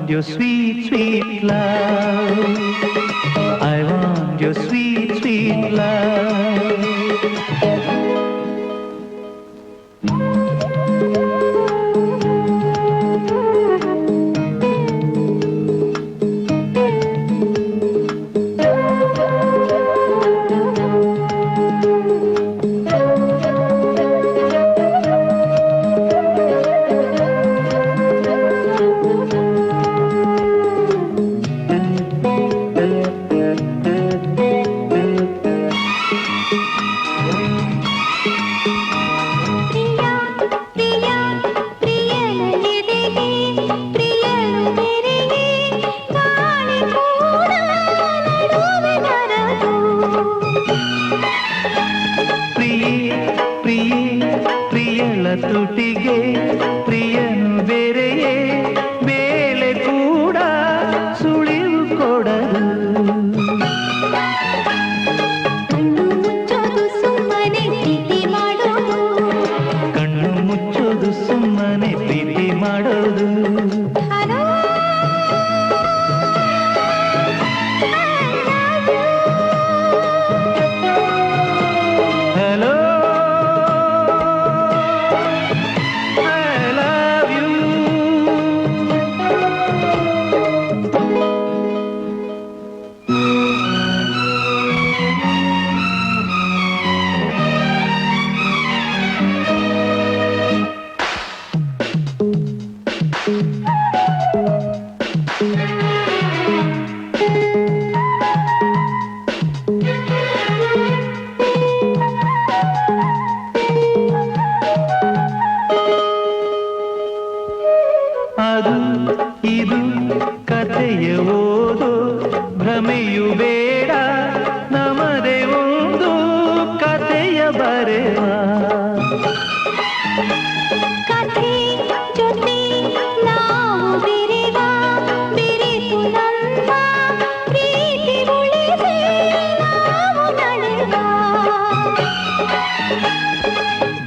Your sweet, sweet love. I want your sweet, sweet love. ತುಟಿಗೆ ಪ್ರಿಯನು ಬೇರೆಯೇ ಬೇಳೆ ಕೂಡ ಸುಳಿವು ಕೊಡದು ಕಣ್ಣು ಮುಚ್ಚೋದು ಸುಮ್ಮನೆ ಪ್ರೀತಿ ಮಾಡೋದು ಕಣ್ಣು ಮುಚ್ಚೋದು ಸುಮ್ಮನೆ ಪ್ರೀತಿ ಮಾಡೋದು ಅದು ಇದು ಕಥೆಯ ಓದು ಭ್ರಮೆಯು ಬೇಡ ನಮದೇ ಒಂದು ಕಥೆಯ ಬರೆವ ಕಥೆ ಜೊತೆ ನಾವು ಬೆರೆವ ಬೆರೆತು ನಮ್ಮ ಪ್ರೀತಿ ಉಳಿಸಿ ನಾವು ನಡೆವ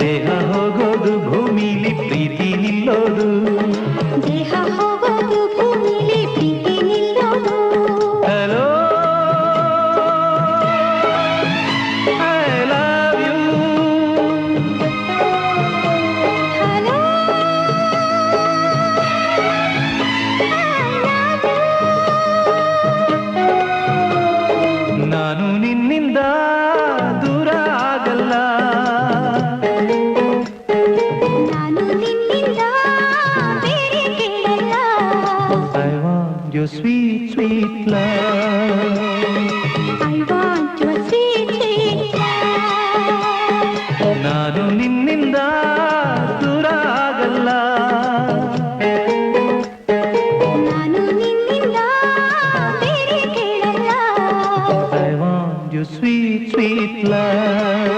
ದೇಹ ಹೋಗೋದು ಭೂಮಿಲಿ ಪ್ರೀತಿ ನಿಲ್ಲೋದು ದೇಹ ಹೋಗೋದು ಭೂಮಿಲಿ ಪ್ರೀತಿ ನಿಲ್ಲೋದು hello I love you hello ನಾನು ನಿನ್ನಿಂದ ದೂರ ಆಗಲ್ಲ ನಾನು ನಿನ್ನಿಂದ ಬೇರೆ ಕೇಳಲ್ಲ I want your sweet, sweet love. I want your sweet, sweet love. ನಾನು ನಿನ್ನಿಂದ ದೂರ ಆಗಲ್ಲ ನಾನು ನಿನ್ನಿಂದ ಬೇರೆ ಕೇಳಲ್ಲ I want your sweet, sweet love.